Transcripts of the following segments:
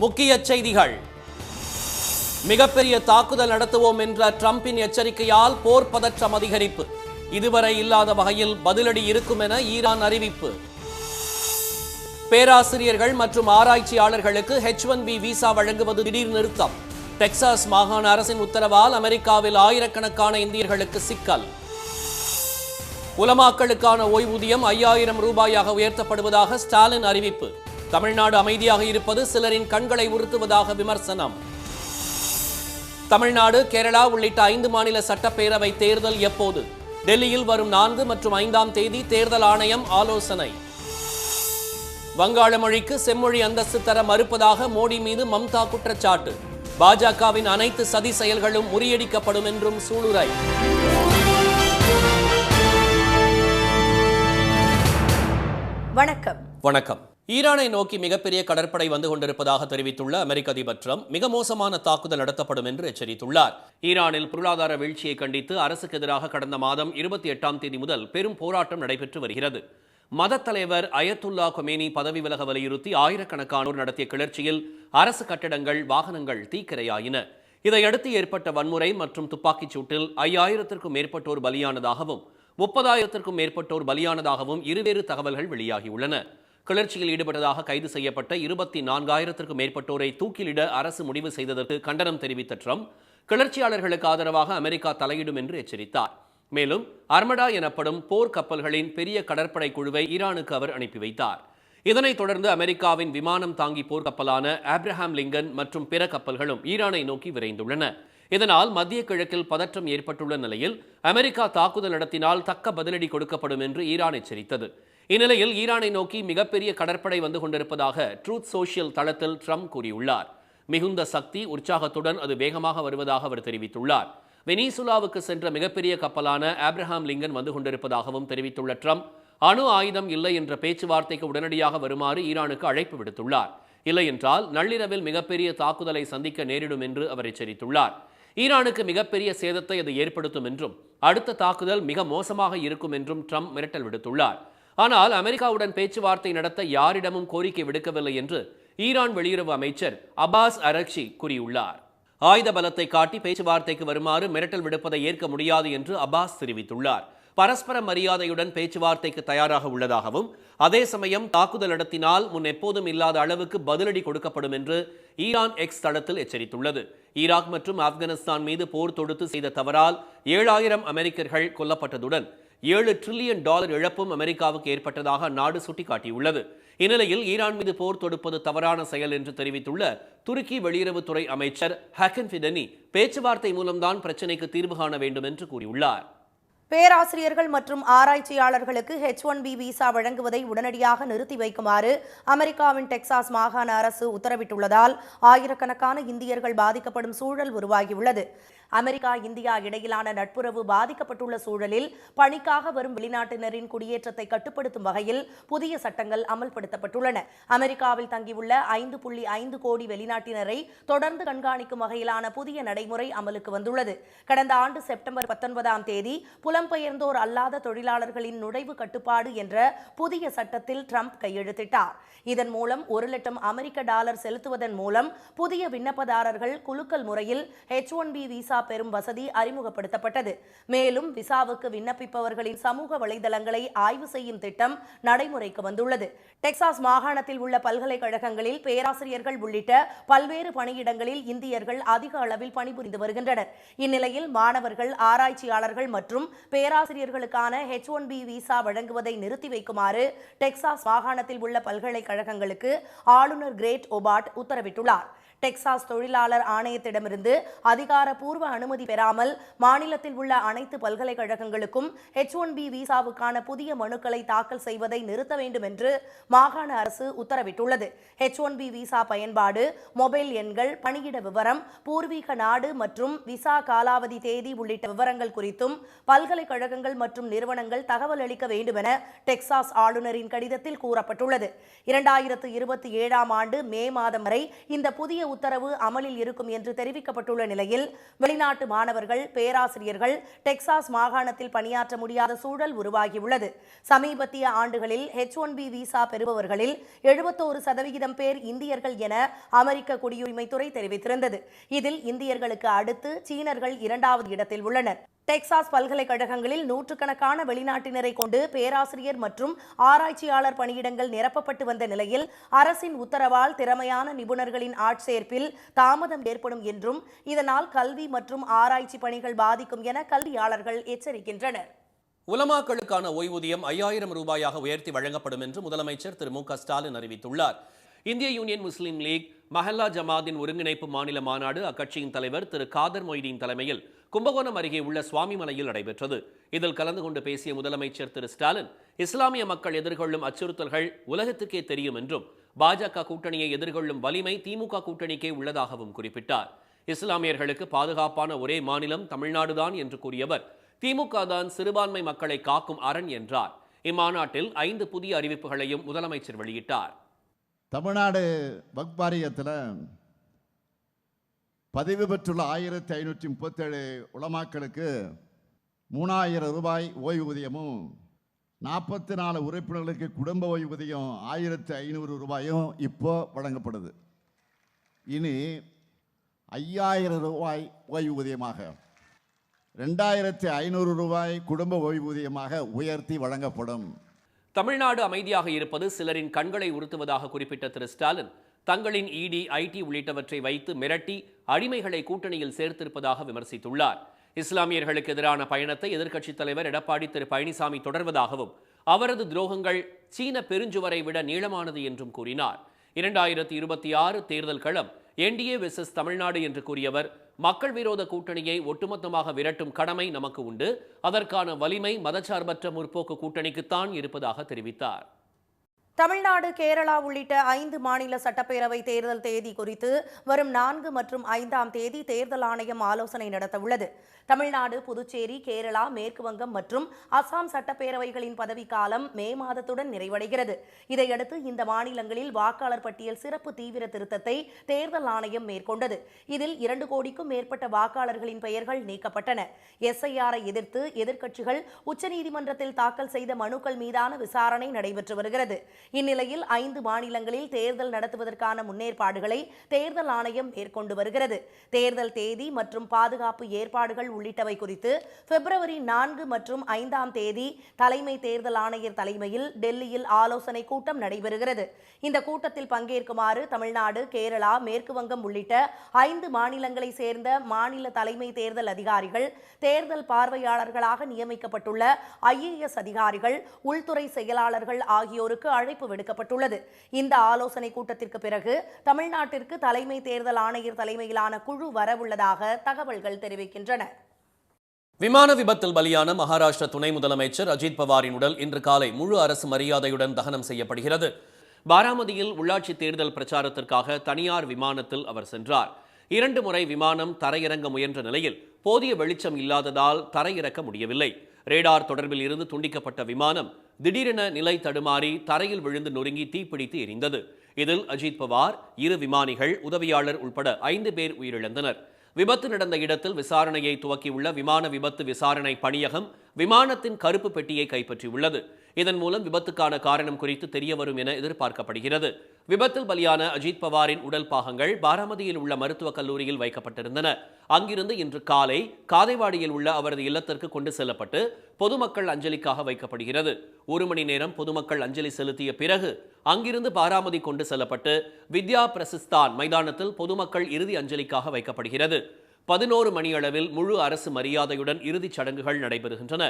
முக்கிய செய்திகள். மிகப்பெரிய தாக்குதல் நடத்துவோம் என்ற டிரம்பின் எச்சரிக்கையால் போர் பதற்றம் அதிகரிப்பு. இதுவரை இல்லாத வகையில் பதிலடி இருக்கும் என ஈரான் அறிவிப்பு. பேராசிரியர்கள் மற்றும் ஆராய்ச்சியாளர்களுக்கு H1B விசா வழங்குவது திடீர் நிறுத்தம். டெக்சாஸ் மாகாண அரசின் உத்தரவால் அமெரிக்காவில் ஆயிரக்கணக்கான இந்தியர்களுக்கு சிக்கல். உலமாக்களுக்கான ஓய்வூதியம் 5000 ரூபாயாக உயர்த்தப்படுவதாக ஸ்டாலின் அறிவிப்பு. தமிழ்நாடு அமைதியாக இருப்பது சிலரின் கண்களை உறுத்துவதாக விமர்சனம். தமிழ்நாடு, கேரளா உள்ளிட்ட 5 மாநில சட்டப்பேரவை தேர்தல் எப்போது? டெல்லியில் வரும் 4 மற்றும் 5ஆம் தேதி தேர்தல் ஆணையம் ஆலோசனை. வங்காள மொழிக்கு செம்மொழி அந்தஸ்து தர மறுப்பதாக மோடி மீது மம்தா குற்றச்சாட்டு. பாஜகவின் அனைத்து சதி செயல்களும் முறியடிக்கப்படும் என்றும் சூளுரை. வணக்கம். ஈரானை நோக்கி மிகப்பெரிய கடற்படை வந்து கொண்டிருப்பதாக தெரிவித்துள்ள அமெரிக்க அதிபர் ட்ரம்ப் மிக மோசமான தாக்குதல் நடத்தப்படும் என்று எச்சரித்துள்ளார். ஈரானில் பொருளாதார வீழ்ச்சியை கண்டித்து அரசுக்கு எதிராக கடந்த மாதம் 28ஆம் தேதி முதல் பெரும் போராட்டம் நடைபெற்று வருகிறது. மத தலைவர் அயத்துல்லா கொமேனி பதவி விலக வலியுறுத்தி ஆயிரக்கணக்கானோர் நடத்திய கிளர்ச்சியில் அரசு கட்டடங்கள், வாகனங்கள் தீக்கிரையாயின. இதையடுத்து ஏற்பட்ட வன்முறை மற்றும் துப்பாக்கிச் சூட்டில் 5000த்திற்கும் மேற்பட்டோர் பலியானதாகவும் 30,000த்திற்கும் மேற்பட்டோர் பலியானதாகவும் இருவேறு தகவல்கள் வெளியாகியுள்ளன. கிளர்ச்சியில் ஈடுபட்டதாக கைது செய்யப்பட்ட 24,000த்திற்கும் மேற்பட்டோரை தூக்கிலிட அரசு முடிவு செய்ததற்கு கண்டனம் தெரிவித்த ட்ரம்ப் கிளர்ச்சியாளர்களுக்கு ஆதரவாக அமெரிக்கா தலையிடும் என்று எச்சரித்தார். மேலும் அர்மடா எனப்படும் போர் கப்பல்களின் பெரிய கடற்படை குழுவை ஈரானுக்கு அவர் அனுப்பி வைத்தார். இதனைத் தொடர்ந்து அமெரிக்காவின் விமானம் தாங்கி போர்க்கப்பலான ஆப்ரஹாம் லிங்கன் மற்றும் பிற கப்பல்களும் ஈரானை நோக்கி விரைந்துள்ளன. இதனால் மத்திய கிழக்கில் பதற்றம் ஏற்பட்டுள்ள நிலையில் அமெரிக்கா தாக்குதல் நடத்தினால் தக்க பதிலடி கொடுக்கப்படும் என்று ஈரான் எச்சரித்தது. இந்நிலையில் ஈரானை நோக்கி மிகப்பெரிய கடற்படை வந்து கொண்டிருப்பதாக ட்ரூத் சோஷியல் தளத்தில் ட்ரம்ப் கூறியுள்ளார். மிகுந்த சக்தி, உற்சாகத்துடன் அது வேகமாக வருவதாக அவர் தெரிவித்துள்ளார். வெனிசுலாவுக்கு சென்ற மிகப்பெரிய கப்பலான ஆப்ரஹாம் லிங்கன் வந்து கொண்டிருப்பதாகவும் தெரிவித்துள்ள ட்ரம்ப் அணு ஆயுதம் இல்லை என்ற பேச்சுவார்த்தைக்கு உடனடியாக வருமாறு ஈரானுக்கு அழைப்பு விடுத்துள்ளார். இல்லையென்றால் நள்ளிரவில் மிகப்பெரிய தாக்குதலை சந்திக்க நேரிடும் என்று அவர் எச்சரித்துள்ளார். ஈரானுக்கு மிகப்பெரிய சேதத்தை அது ஏற்படுத்தும் என்றும் அடுத்த தாக்குதல் மிக மோசமாக இருக்கும் என்றும் ட்ரம்ப் மிரட்டல் விடுத்துள்ளார். ஆனால் அமெரிக்காவுடன் பேச்சுவார்த்தை நடத்த யாரிடமும் கோரிக்கை விடுக்கவில்லை என்று ஈரான் வெளியுறவு அமைச்சர் அப்பாஸ் அரக்ஷி கூறியுள்ளார். ஆயுத பலத்தை காட்டி பேச்சுவார்த்தைக்கு வருமாறு மிரட்டல் விடுப்பதை ஏற்க முடியாது என்று அப்பாஸ் தெரிவித்துள்ளார். பரஸ்பர மரியாதையுடன் பேச்சுவார்த்தைக்கு தயாராக உள்ளதாகவும் அதே சமயம் தாக்குதல் நடத்தினால் முன் எப்போதும் இல்லாத அளவுக்கு பதிலடி கொடுக்கப்படும் என்று ஈரான் எக்ஸ் தளத்தில் எச்சரித்துள்ளது. ஈராக் மற்றும் ஆப்கானிஸ்தான் மீது போர் தொடுத்து செய்த தவறால் 7000 அமெரிக்கர்கள் கொல்லப்பட்டதுடன் $7 டிரில்லியன் இழப்பும் அமெரிக்காவுக்கு ஏற்பட்டதாக அந்நாடு சுட்டிக்காட்டியுள்ளது. இந்நிலையில் ஈரான் மீது போர் தொடுப்பது தவறான செயல் என்று தெரிவித்துள்ள துருக்கி வெளியுறவுத்துறை அமைச்சர் ஹக்கன் ஃபிடனி பேச்சுவார்த்தை மூலம்தான் பிரச்சினைக்கு தீர்வு காண வேண்டும் என்று கூறியுள்ளார். பேராசிரியர்கள் மற்றும் ஆராய்ச்சியாளர்களுக்கு H1B விசா வழங்குவதை உடனடியாக நிறுத்தி வைக்குமாறு அமெரிக்காவின் டெக்சாஸ் மாகாண அரசு உத்தரவிட்டுள்ளதால் ஆயிரக்கணக்கான இந்தியர்கள் பாதிக்கப்படும் சூழல் உருவாகியுள்ளது. அமெரிக்கா, இந்தியா இடையிலான நட்புறவு பாதிக்கப்பட்டுள்ள சூழலில் பணிக்காக வரும் வெளிநாட்டினரின் குடியேற்றத்தை கட்டுப்படுத்தும் வகையில் புதிய சட்டங்கள் அமல்படுத்தப்பட்டுள்ளன. அமெரிக்காவில் தங்கியுள்ள 5.5 கோடி வெளிநாட்டினரை தொடர்ந்து கண்காணிக்கும் வகையிலான புதிய நடைமுறை அமலுக்கு வந்துள்ளது. கடந்த ஆண்டு செப்டம்பர் 19ஆம் தேதி புலம்பெயர்ந்தோர் அல்லாத தொழிலாளர்களின் நுழைவு கட்டுப்பாடு என்ற புதிய சட்டத்தில் ட்ரம்ப் கையெழுத்திட்டார். இதன் மூலம் $1,00,000 அமெரிக்க செலுத்துவதன் மூலம் புதிய விண்ணப்பதாரர்கள் குலுக்கல் முறையில் H1B விசா பெறும் வசதி அறிமுகப்படுத்தப்பட்டது. மேலும் விசாவுக்கு விண்ணப்பிப்பவர்களின் சமூக வலைதளங்களை ஆய்வு செய்யும் திட்டம் நடைமுறைக்கு வந்துள்ளது. டெக்சாஸ் மாகாணத்தில் உள்ள பல்கலைக்கழகங்களில் பேராசிரியர்கள் உள்ளிட்ட பல்வேறு பணியிடங்களில் இந்தியர்கள் அதிக அளவில் பணிபுரிந்து வருகின்றனர். இந்நிலையில் மாணவர்கள், ஆராய்ச்சியாளர்கள் மற்றும் பேராசிரியர்களுக்கான H1B விசா வழங்குவதை நிறுத்தி வைக்குமாறு டெக்சாஸ் மாகாணத்தில் உள்ள பல்கலைக்கழகங்களுக்கு ஆளுநர் கிரேட் ஒபார்ட் உத்தரவிட்டுள்ளார். டெக்சாஸ் தொழிலாளர் ஆணையத்திடமிருந்து அதிகாரப்பூர்வ அனுமதி பெறாமல் மாநிலத்தில் உள்ள அனைத்து பல்கலைக்கழகங்களுக்கும் H1B விசாவுக்கான புதிய மனுக்களை தாக்கல் செய்வதை நிறுத்த வேண்டும் என்று மாகாண அரசு உத்தரவிட்டுள்ளது. H1B விசா பயன்பாடு, மொபைல் எண்கள், பணியிட விவரம், பூர்வீக நாடு மற்றும் விசா காலாவதி தேதி உள்ளிட்ட விவரங்கள் குறித்தும் பல்கலைக்கழகங்கள் மற்றும் நிறுவனங்கள் தகவல் அளிக்க வேண்டும் என டெக்சாஸ் ஆளுநரின் கடிதத்தில் கூறப்பட்டுள்ளது. 2027ஆம் ஆண்டு மே மாதம் வரை இந்த புதிய உத்தரவு அமலில் இருக்கும் என்று தெரிவிக்கப்பட்டுள்ள நிலையில் வெளிநாட்டு மாணவர்கள், பேராசிரியர்கள் டெக்சாஸ் மாகாணத்தில் பணியாற்ற முடியாத சூழல் உருவாகியுள்ளது. சமீபத்திய ஆண்டுகளில் H1B விசா பெறுபவர்களில் 71% பேர் இந்தியர்கள் என அமெரிக்க குடியுரிமைத்துறை தெரிவித்திருந்தது. இதில் இந்தியர்களுக்கு அடுத்து சீனர்கள் 2வது இடத்தில் உள்ளனர். டெக்சாஸ் பல்கலைக்கழகங்களில் நூற்றுக்கணக்கான வெளிநாட்டினரை கொண்டு பேராசிரியர் மற்றும் ஆராய்ச்சியாளர் பணியிடங்கள் நிரப்பப்பட்டு வந்த நிலையில் அரசின் உத்தரவால் திறமையான நிபுணர்களின் ஆட்சேர்ப்பில் தாமதம் ஏற்படும் என்றும் இதனால் கல்வி மற்றும் ஆராய்ச்சி பணிகள் பாதிக்கும் என கல்வியாளர்கள் எச்சரிக்கின்றனர். உலமாக்களுக்கான ஓய்வூதியம் 5000 ரூபாயாக உயர்த்தி வழங்கப்படும் என்று முதலமைச்சர் திரு மு க ஸ்டாலின் அறிவித்துள்ளார். இந்திய யூனியன் முஸ்லீம் லீக் மஹல்லா ஜமாத்தின் ஒருங்கிணைப்பு மாநில மாநாடு அக்கட்சியின் தலைவர் திரு காதர் மொய்தீன் தலைமையில் கும்பகோணம் அருகே உள்ள சுவாமிமலையில் நடைபெற்றது. இதில் கலந்து கொண்டு பேசிய முதலமைச்சர் திரு ஸ்டாலின், இஸ்லாமிய மக்கள் எதிர்கொள்ளும் அச்சுறுத்தல்கள் உலகத்துக்கே தெரியும் என்றும் பாஜக கூட்டணியை எதிர்கொள்ளும் வலிமை திமுக கூட்டணிக்கே உள்ளதாகவும் குறிப்பிட்டார். இஸ்லாமியர்களுக்கு பாதுகாப்பான ஒரே மாநிலம் தமிழ்நாடுதான் என்று கூறியவர், திமுக தான் சிறுபான்மை மக்களை காக்கும் அரண் என்றார். இம்மாநாட்டில் 5 புதிய அறிவிப்புகளையும் முதலமைச்சர் வெளியிட்டார். தமிழ்நாடு வக்ஃப் வாரியத்தில் பதிவு பெற்றுள்ள 1537 உலமாக்களுக்கு 3000 ரூபாய் ஓய்வூதியமும் 44 உறுப்பினர்களுக்கு குடும்ப ஓய்வூதியம் 1500 ரூபாயும் இப்போ வழங்கப்படுது. இனி 5000 ரூபாய் ஓய்வூதியமாக 2500 ரூபாய் குடும்ப ஓய்வூதியமாக உயர்த்தி வழங்கப்படும். தமிழ்நாடு அமைதியாக இருப்பது சிலரின் கண்களை உறுத்துவதாக குறிப்பிட்ட திரு ஸ்டாலின், தங்களின் இடி, ஐடி உள்ளிட்டவற்றை வைத்து மிரட்டி அடிமைகளை கூட்டணியில் சேர்த்திருப்பதாக விமர்சித்துள்ளார். இஸ்லாமியர்களுக்கு எதிரான பயணத்தை எதிர்க்கட்சித் தலைவர் எடப்பாடி திரு பழனிசாமி தொடர்வதாகவும் அவரது துரோகங்கள் சீன பெருஞ்சுவரை விட நீளமானது என்றும் கூறினார். 2026 தேர்தல் களம் என்டிஏ வெர்சஸ் தமிழ்நாடு என்று கூறியவர், மக்கள் விரோத கூட்டணியை ஒட்டுமொத்தமாக விரட்டும் கடமை நமக்கு உண்டு, அதற்கான வலிமை மதச்சார்பற்ற முற்போக்கு கூட்டணிக்குத்தான் இருப்பதாக தெரிவித்தார். தமிழ்நாடு, கேரளா உள்ளிட்ட 5 மாநில சட்டப்பேரவை தேர்தல் தேதி குறித்து வரும் 4 மற்றும் 5ஆம் தேதி தேர்தல் ஆணையம் ஆலோசனை நடத்த உள்ளது. தமிழ்நாடு, புதுச்சேரி, கேரளா, மேற்கு வங்கம் மற்றும் அசாம் சட்டப்பேரவைகளின் பதவிக்காலம் மே மாதத்துடன் நிறைவடைகிறது. இதையடுத்து இந்த மாநிலங்களில் வாக்காளர் பட்டியல் சிறப்பு தீவிர திருத்தத்தை தேர்தல் ஆணையம் மேற்கொண்டது. இதில் 2 கோடிக்கும் மேற்பட்ட வாக்காளர்களின் பெயர்கள் நீக்கப்பட்டன. SIR-ஐ எதிர்த்து எதிர்க்கட்சிகள் உச்சநீதிமன்றத்தில் தாக்கல் செய்த மனுக்கள் மீதான விசாரணை நடைபெற்று வருகிறது. இந்நிலையில் 5 மாநிலங்களில் தேர்தல் நடத்துவதற்கான முன்னேற்பாடுகளை தேர்தல் ஆணையம் மேற்கொண்டு வருகிறது. தேர்தல் தேதி மற்றும் பாதுகாப்பு ஏற்பாடுகள் உள்ளிட்டவை குறித்து பிப்ரவரி 4 மற்றும் 5ஆம் தேதி தலைமை தேர்தல் ஆணையர் தலைமையில் டெல்லியில் ஆலோசனை கூட்டம் நடைபெறுகிறது. இந்த கூட்டத்தில் பங்கேற்குமாறு தமிழ்நாடு, கேரளா, மேற்கு வங்கம் உள்ளிட்ட 5 மாநிலங்களை சேர்ந்த மாநில தலைமை தேர்தல் அதிகாரிகள், தேர்தல் பார்வையாளர்களாக நியமிக்கப்பட்டுள்ள IAS அதிகாரிகள், உள்துறை செயலாளர்கள் ஆகியோருக்கு அழைப்பு விடுக்கப்பட்டுள்ளது. இந்த ஆலோசனை கூட்டத்திற்கு பிறகு தமிழ்நாட்டிற்கு தலைமை தேர்தல் ஆணையர் தலைமையிலான குழு வரவுள்ளதாக தகவல்கள் தெரிவிக்கின்றன. விமான விபத்தில் பலியான மகாராஷ்டிர துணை முதலமைச்சர் அஜித் பவாரின் உடல் இன்று காலை முழு அரசு மரியாதையுடன் தகனம் செய்யப்படுகிறது. பாராமதியில் உள்ளாட்சி தேர்தல் பிரச்சாரத்திற்காக தனியார் விமானத்தில் அவர் சென்றார். 2 முறை விமானம் தரையிறங்க முயன்ற நிலையில் போதிய வெளிச்சம் இல்லாததால் தரையிறக்க முடியவில்லை. ரேடார் தொடர்பில் இருந்து துண்டிக்கப்பட்ட விமானம் திடீரென நிலை தடுமாறி தரையில் விழுந்து நொறுங்கி தீப்பிடித்து எரிந்தது. இதில் அஜித் பவார், 2 விமானிகள், உதவியாளர் உட்பட 5 பேர் உயிரிழந்தனர். விபத்து நடந்த இடத்தில் விசாரணையை துவக்கியுள்ள விமான விபத்து விசாரணை பணியகம் விமானத்தின் கருப்பு பெட்டியை கைப்பற்றியுள்ளது. இதன் மூலம் விபத்துக்கான காரணம் குறித்து தெரியவரும் என எதிர்பார்க்கப்படுகிறது. விபத்தில் பலியான அஜித் பவாரின் உடல் பாகங்கள் பாராமதியில் உள்ள மருத்துவக் கல்லூரியில் வைக்கப்பட்டிருந்தன. அங்கிருந்து இன்று காலை காதைவாடியில் உள்ள அவரது இல்லத்திற்கு கொண்டு செல்லப்பட்டு பொதுமக்கள் அஞ்சலிக்காக வைக்கப்படுகிறது. 1 மணி நேரம் பொதுமக்கள் அஞ்சலி செலுத்திய பிறகு அங்கிருந்து பாராமதி கொண்டு செல்லப்பட்டு வித்யா பிரசிஸ்தான் மைதானத்தில் பொதுமக்கள் இறுதி அஞ்சலிக்காக வைக்கப்படுகிறது. 11 மணியளவில் முழு அரசு மரியாதையுடன் இறுதிச் சடங்குகள் நடைபெறுகின்றன.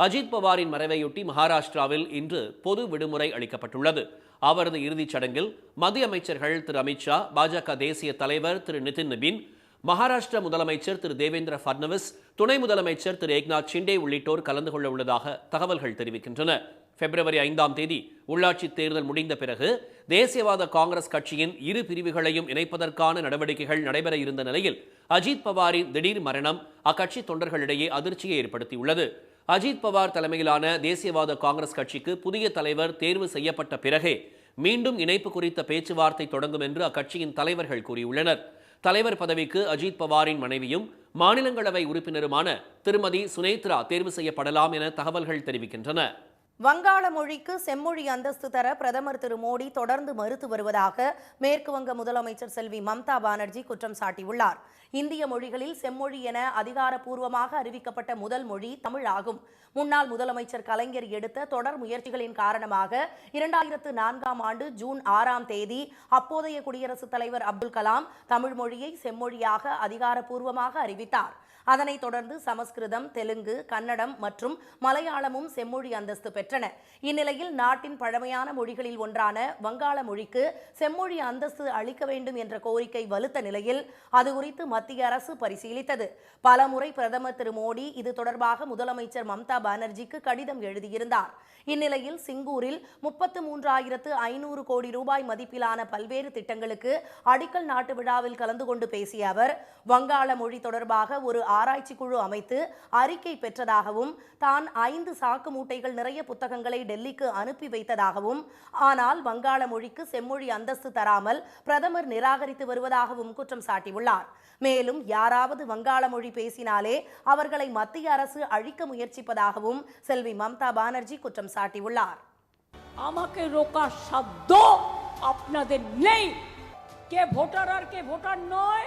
அஜித் பவாரின் மறைவையொட்டி மகாராஷ்டிராவில் இன்று பொது விடுமுறை அளிக்கப்பட்டுள்ளது. அவரது இறுதிச் சடங்கில் மத்திய அமைச்சர்கள் திரு அமித்ஷா, பாஜக தேசிய தலைவர் திரு நிதின் நபீன், மகாராஷ்டிர முதலமைச்சர் திரு தேவேந்திர ஃபட்னவிஸ், துணை முதலமைச்சர் திரு ஏக்நாத் ஷிண்டே உள்ளிட்டோர் கலந்து கொள்ள உள்ளதாக தகவல்கள் தெரிவிக்கின்றன. பிப்ரவரி 5ஆம் தேதி உள்ளாட்சி தேர்தல் முடிந்த பிறகு தேசியவாத காங்கிரஸ் கட்சியின் 2 பிரிவுகளையும் இணைப்பதற்கான நடவடிக்கைகள் நடைபெற இருந்த நிலையில் அஜித் பவாரின் திடீர் மரணம் அக்கட்சி தொண்டர்களிடையே அதிர்ச்சியை ஏற்படுத்தியுள்ளது. அஜித் பவார் தலைமையிலான தேசியவாத காங்கிரஸ் கட்சிக்கு புதிய தலைவர் தேர்வு செய்யப்பட்ட பிறகே மீண்டும் இணைப்பு குறித்த பேச்சுவார்த்தை தொடங்கும் என்று அக்கட்சியின் தலைவர்கள் கூறியுள்ளனர். தலைவர் பதவிக்கு அஜித் பவாரின் மனைவியும் மாநிலங்களவை உறுப்பினருமான திருமதி சுனேத்ரா தேர்வு செய்யப்படலாம் என தகவல்கள் தெரிவிக்கின்றன. வங்காள மொழிக்கு செம்மொழி அந்தஸ்து தர பிரதமர் திரு மோடி தொடர்ந்து மறுத்து வருவதாக மேற்கு வங்க முதலமைச்சர் செல்வி மம்தா பானர்ஜி குற்றம் சாட்டியுள்ளார். இந்திய மொழிகளில் செம்மொழி என அதிகாரப்பூர்வமாக அறிவிக்கப்பட்ட முதல் மொழி தமிழ் ஆகும். முன்னாள் முதலமைச்சர் கலைஞர் எடுத்த தொடர் முயற்சிகளின் காரணமாக 2004ஆம் ஆண்டு ஜூன் 6ஆம் தேதி அப்போதைய குடியரசுத் தலைவர் அப்துல் கலாம் தமிழ் மொழியை செம்மொழியாக அதிகாரப்பூர்வமாக அறிவித்தார். அதனைத் தொடர்ந்து சமஸ்கிருதம், தெலுங்கு, கன்னடம் மற்றும் மலையாளமும் செம்மொழி அந்தஸ்து பெற்றன. இந்நிலையில் நாட்டின் பழமையான மொழிகளில் ஒன்றான வங்காள மொழிக்கு செம்மொழி அந்தஸ்து அளிக்க வேண்டும் என்ற கோரிக்கை வலுத்த நிலையில் அது குறித்து மத்திய அரசு பரிசீலித்தது. பலமுறை பிரதமர் திரு மோடி இது தொடர்பாக முதலமைச்சர் மம்தா பானர்ஜிக்கு கடிதம் எழுதியிருந்தார். இந்நிலையில் சிங்கூரில் 33,500 கோடி ரூபாய் மதிப்பிலான பல்வேறு திட்டங்களுக்கு அடிக்கல் நாட்டு விழாவில் கலந்து கொண்டு பேசிய அவர், வங்காள மொழி தொடர்பாக ஒரு ஆராய்ச்சி குழு அமைத்து அறிக்கை பெற்றதாகவும், தான் 5 சாக்கு மூட்டைகள் நிறைய புத்தகங்களை டெல்லிக்கு அனுப்பி வைத்ததாகவும், ஆனால் வங்காள மொழிக்கு செம்மொழி அந்தஸ்து தராமல் பிரதமர் நிராகரித்து வருவதாகவும் குற்றம் சாட்டியுள்ளார். மேலும் யாராவது வங்காள மொழி பேசினாலே அவர்களை மத்திய அரசு அழிக்க முயற்சிப்பதாகவும் செல்வி மம்தா பானர்ஜி குற்றம் சாட்டியுள்ளார். আমাকে রোকার শব্দ আপনাদের নেই। কে ভোটার আর কে ভোটার নয়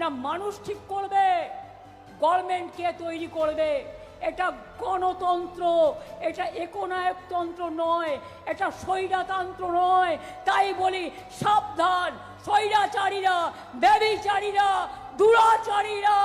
না মানুষ ঠিক করবে, গভর্নমেন্ট কে তৈরি করবে। এটা গণতন্ত্র, এটা একনায়কতন্ত্র নয়, এটা স্বৈরতন্ত্র নয়। তাই বলি সাবধান, স্বৈরাচারীরা, ব্যভিচারীরা, দুরাচারীরা।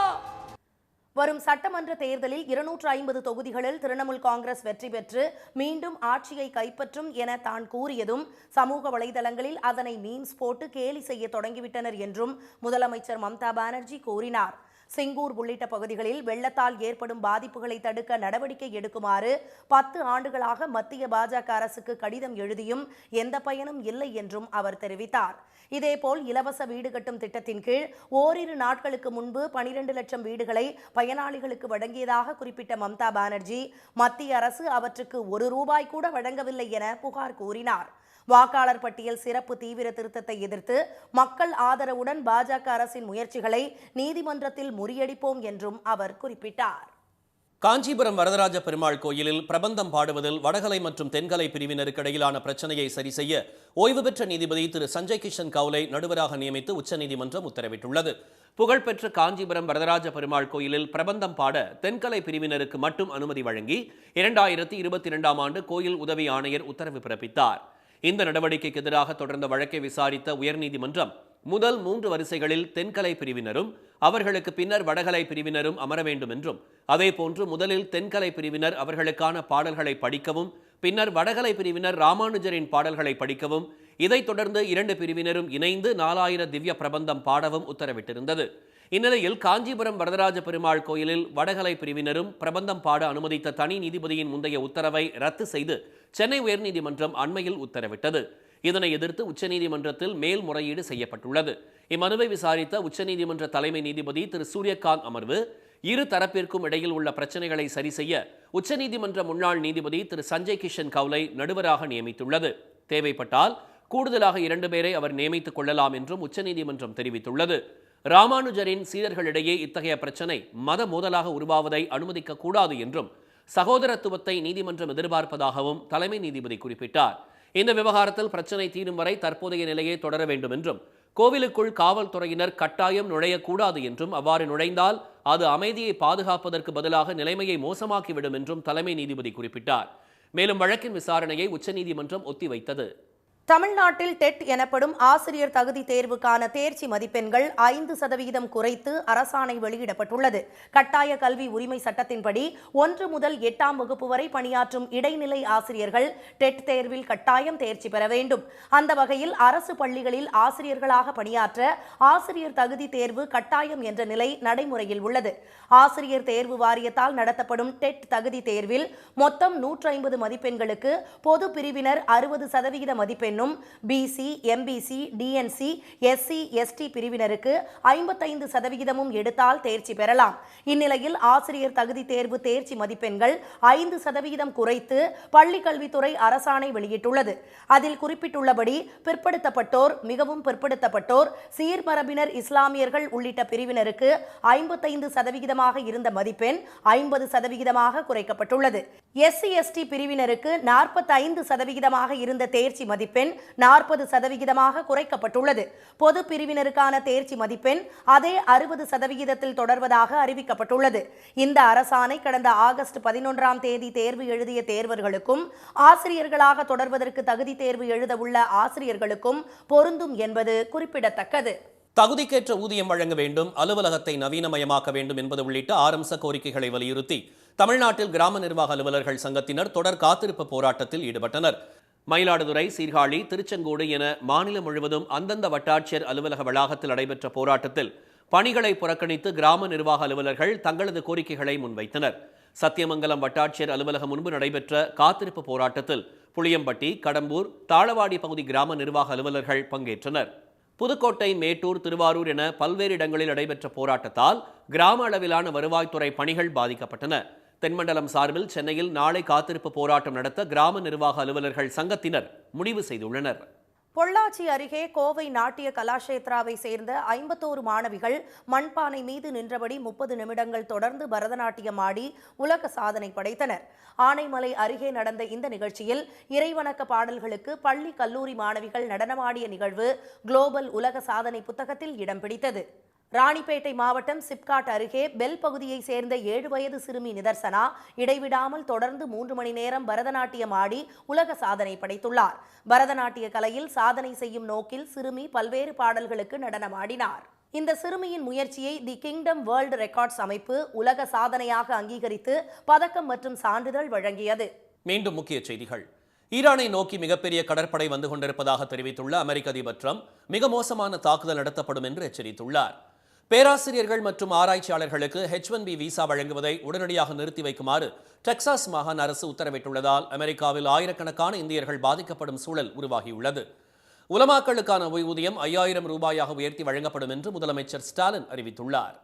வரும் சட்டமன்ற தேர்தலில் 250 தொகுதிகளில் திரிணாமுல் காங்கிரஸ் வெற்றி பெற்று மீண்டும் ஆட்சியை கைப்பற்றும் என தான் கூறியதும் சமூக வலைதளங்களில் அதனை மீம்ஸ் போட்டு கேலி செய்ய தொடங்கிவிட்டனர் என்றும் முதலமைச்சர் மம்தா பானர்ஜி கூறினார். சிங்கூர் உள்ளிட்ட பகுதிகளில் வெள்ளத்தால் ஏற்படும் பாதிப்புகளை தடுக்க நடவடிக்கை எடுக்குமாறு 10 ஆண்டுகளாக மத்திய பாஜக அரசுக்கு கடிதம் எழுதியும் எந்த பயனும் இல்லை என்றும் அவர் தெரிவித்தார். இதேபோல் இலவச வீடு கட்டும் திட்டத்தின் கீழ் ஓரிரு நாட்களுக்கு முன்பு 12 லட்சம் வீடுகளை பயனாளிகளுக்கு வழங்கியதாக குறிப்பிட்ட மம்தா பானர்ஜி, மத்திய அரசு அவற்றுக்கு 1 ரூபாய் கூட வழங்கவில்லை என புகார் கூறினார். வாக்காளர் பட்டியல் சிறப்பு தீவிர திருத்தத்தை எதிர்த்து மக்கள் ஆதரவுடன் பாஜக அரசின் முயற்சிகளை நீதிமன்றத்தில் முறியடிப்போம் என்றும் அவர் குறிப்பிட்டார். காஞ்சிபுரம் வரதராஜ பெருமாள் கோயிலில் பிரபந்தம் பாடுவதில் வடகலை மற்றும் தென்கலை பிரிவினருக்கு இடையிலான பிரச்சனையை சரி செய்ய ஓய்வு பெற்ற நீதிபதி திரு சஞ்சய் கிஷன் கவுலை நடுவராக நியமித்து உச்சநீதிமன்றம் உத்தரவிட்டுள்ளது. புகழ்பெற்ற காஞ்சிபுரம் வரதராஜ பெருமாள் கோயிலில் பிரபந்தம் பாட தென்கலை பிரிவினருக்கு மட்டும் அனுமதி வழங்கி 2022ஆம் ஆண்டு கோயில் உதவி ஆணையர் உத்தரவு பிறப்பித்தார். இந்த நடவடிக்கைக்கு எதிராக தொடர்ந்த வழக்கை விசாரித்த உயர்நீதிமன்றம் முதல் 3 வரிசைகளில் தென்கலை பிரிவினரும் அவர்களுக்கு பின்னர் வடகலை பிரிவினரும் அமர வேண்டும் என்றும், அதேபோன்று முதலில் தென்கலை பிரிவினர் அவர்களுக்கான பாடல்களை படிக்கவும், பின்னர் வடகலை பிரிவினர் ராமானுஜரின் பாடல்களை படிக்கவும், இதைத் தொடர்ந்து 2 பிரிவினரும் இணைந்து 4000 திவ்ய பிரபந்தம் பாடவும் உத்தரவிட்டிருந்தது. இந்நிலையில் காஞ்சிபுரம் வரதராஜ பெருமாள் கோயிலில் வடகலை பிரிவினரும் பிரபந்தம் பாட அனுமதித்த தனி நீதிபதியின் முந்தைய உத்தரவை ரத்து செய்து சென்னை உயர்நீதிமன்றம் அண்மையில் உத்தரவிட்டது. இதனை எதிர்த்து உச்சநீதிமன்றத்தில் மேல்முறையீடு செய்யப்பட்டுள்ளது. இம்மனுவை விசாரித்த உச்சநீதிமன்ற தலைமை நீதிபதி திரு சூரியகாந்த் அமர்வு இரு தரப்பிற்கும் இடையில் உள்ள பிரச்சனைகளை சரி செய்ய உச்சநீதிமன்ற முன்னாள் நீதிபதி திரு சஞ்சய் கிஷன் கவுலை நடுவராக நியமித்துள்ளது. தேவைப்பட்டால் கூடுதலாக 2 பேரை அவர் நியமித்துக் கொள்ளலாம் என்றும் உச்சநீதிமன்றம் தெரிவித்துள்ளது. ராமானுஜரின் சீடர்களிடையே இத்தகைய பிரச்சனை மத மோதலாக உருவாவதை அனுமதிக்க கூடாது என்றும் சகோதரத்துவத்தை நீதிமன்றம் எதிர்பார்ப்பதாகவும் தலைமை நீதிபதி குறிப்பிட்டார். இந்த விவகாரத்தில் பிரச்சனை தீரும் வரை தற்போதைய நிலையை தொடர வேண்டும் என்றும், கோவிலுக்குள் காவல்துறையினர் கட்டாயம் நுழையக்கூடாது என்றும், அவ்வாறு நுழைந்தால் அது அமைதியை பாதுகாப்பதற்கு பதிலாக நிலைமையை மோசமாக்கிவிடும் என்றும் தலைமை நீதிபதி குறிப்பிட்டார். மேலும் வழக்கின் விசாரணையை உச்சநீதிமன்றம் ஒத்திவைத்தது. தமிழ்நாட்டில் டெட் எனப்படும் ஆசிரியர் தகுதி தேர்வுக்கான தேர்ச்சி மதிப்பெண்கள் 5% குறைத்து அரசாணை வெளியிடப்பட்டுள்ளது. கட்டாய கல்வி உரிமை சட்டத்தின்படி 1 முதல் 8ஆம் வகுப்பு வரை பணியாற்றும் இடைநிலை ஆசிரியர்கள் டெட் தேர்வில் கட்டாயம் தேர்ச்சி பெற வேண்டும். அந்த வகையில் அரசு பள்ளிகளில் ஆசிரியர்களாக பணியாற்ற ஆசிரியர் தகுதி தேர்வு கட்டாயம் என்ற நிலை நடைமுறையில் உள்ளது. ஆசிரியர் தேர்வு வாரியத்தால் நடத்தப்படும் டெட் தகுதி தேர்வில் மொத்தம் 150 மதிப்பெண்களுக்கு பொது பிரிவினர் 60% மதிப்பெண் மதிப்பெண்ணும் BC, MBC, DNC, SC, ST பிரிவினருக்கு 55% எடுத்தால் தேர்ச்சி பெறலாம். இந்நிலையில் ஆசிரியர் தகுதி தேர்வு தேர்ச்சி மதிப்பெண்கள் 5% குறைத்து பள்ளிக்கல்வித்துறை அரசாணை வெளியிட்டுள்ளது. அதில் குறிப்பிட்டுள்ளபடி பிற்படுத்தப்பட்டோர், மிகவும் பிற்படுத்தப்பட்டோர், சீர்மரபினர், இஸ்லாமியர்கள் உள்ளிட்ட பிரிவினருக்கு 55% இருந்த மதிப்பெண் 50% குறைக்கப்பட்டுள்ளது. எஸ்சி, எஸ்டி பிரிவினருக்கு 45% இருந்த தேர்ச்சி மதிப்பெண் 40% குறைக்கப்பட்டுள்ளது. பொது பிரிவினருக்கான தேர்ச்சி மதிப்பெண் அதே 60% தொடர்வதாக அறிவிக்கப்பட்டுள்ளது. இந்த அரசாணை கடந்த ஆகஸ்ட் 11ஆம் தேதி தேர்வு எழுதிய தேர்வர்களுக்கும் ஆசிரியர்களாக தொடர்வதற்கு தகுதி தேர்வு எழுத உள்ள ஆசிரியர்களுக்கும் பொருந்தும் என்பது குறிப்பிடத்தக்கது. தகுதிக்கேற்ற ஊதியம் வழங்க வேண்டும், அலுவலகத்தை நவீனமயமாக்க வேண்டும் என்பது உள்ளிட்ட 6 அம்ச கோரிக்கைகளை வலியுறுத்தி தமிழ்நாட்டில் கிராம நிர்வாக அலுவலர்கள் சங்கத்தினர் தொடர் காத்திருப்பு போராட்டத்தில் ஈடுபட்டனர். மயிலாடுதுறை, சீர்காழி, திருச்செங்கோடு என மாநிலம் முழுவதும் அந்தந்த வட்டாட்சியர் அலுவலக வளாகத்தில் நடைபெற்ற போராட்டத்தில் பணிகளை புறக்கணித்து கிராம நிர்வாக அலுவலர்கள் தங்களது கோரிக்கைகளை முன்வைத்தனர். சத்தியமங்கலம் வட்டாட்சியர் அலுவலகம் முன்பு நடைபெற்ற காத்திருப்பு போராட்டத்தில் புளியம்பட்டி, கடம்பூர், தாளவாடி பகுதி கிராம நிர்வாக அலுவலர்கள் பங்கேற்றனர். புதுக்கோட்டை, மேட்டூர், திருவாரூர் என பல்வேறு இடங்களில் நடைபெற்ற போராட்டத்தால் கிராம அளவிலான வருவாய்த்துறை பணிகள் பாதிக்கப்பட்டன. தென்மண்டலம் சார்பில் சென்னையில் நாளை காத்திருப்பு போராட்டம் நடத்த கிராம நிர்வாக அலுவலர்கள் சங்கத்தினர் முடிவு செய்துள்ளனர். பொள்ளாச்சி அருகே கோவை நாட்டிய கலாஷேத்ராவை சேர்ந்த 51 மாணவிகள் மண்பானை மீது நின்றபடி 30 நிமிடங்கள் தொடர்ந்து பரதநாட்டியம் ஆடி உலக சாதனை படைத்தனர். ஆனைமலை அருகே நடந்த இந்த நிகழ்ச்சியில் இறைவணக்க பாடல்களுக்கு பள்ளி, கல்லூரி மாணவிகள் நடனமாடிய நிகழ்வு குளோபல் உலக சாதனை புத்தகத்தில் இடம் பிடித்தது. ராணிப்பேட்டை மாவட்டம் சிப்காட் அருகே பெல் பகுதியை சேர்ந்த 7 வயது சிறுமி நிதர்சனா இடைவிடாமல் தொடர்ந்து 3 மணி நேரம் பரதநாட்டியம் ஆடி உலக சாதனை படைத்துள்ளார். பரதநாட்டிய கலையில் சாதனை செய்யும் நோக்கில் சிறுமி பல்வேறு பாடல்களுக்கு நடனமாடினார். இந்த சிறுமியின் முயற்சியை தி கிங்டம் வேர்ல்டு ரெக்கார்ட்ஸ் அமைப்பு உலக சாதனையாக அங்கீகரித்து பதக்கம் மற்றும் சான்றிதழ் வழங்கியது. மீண்டும் முக்கிய செய்திகள். ஈரானை நோக்கி மிகப்பெரிய கடற்படை வந்து கொண்டிருப்பதாக தெரிவித்துள்ள அமெரிக்க அதிபர் ட்ரம்ப் மிக மோசமான தாக்குதல் நடத்தப்படும் என்று எச்சரித்துள்ளார். பேராசிரியர்கள் மற்றும் ஆராய்ச்சியாளர்களுக்கு H1B விசா வழங்குவதை உடனடியாக நிறுத்தி வைக்குமாறு டெக்சாஸ் மாகாண அரசு உத்தரவிட்டுள்ளதால் அமெரிக்காவில் ஆயிரக்கணக்கான இந்தியர்கள் பாதிக்கப்படும் சூழல் உருவாகியுள்ளது. உலமாக்களுக்கான ஓய்வூதியம் 5000 ரூபாயாக உயர்த்தி வழங்கப்படும் என்று முதலமைச்சர் ஸ்டாலின் அறிவித்துள்ளார்.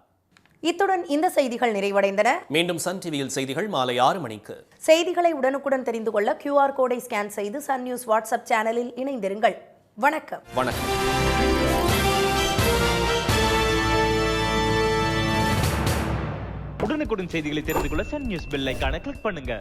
இத்துடன் இந்த செய்திகள் நிறைவடைந்தன. மீண்டும் சன் டிவியில் செய்திகள் மாலை 6 மணிக்கு. செய்திகளை உடனுக்குடன் தெரிந்து கொள்ள QR கோடை ஸ்கேன் செய்து சன் நியூஸ் வாட்ஸ்அப் சேனலில் இணைந்திருங்கள். வணக்கம். உடனுக்குடன் செய்திகளை தெரிந்து கொள்ள சன் நியூஸ் பெல் ஐகானை கிளிக் பண்ணுங்க.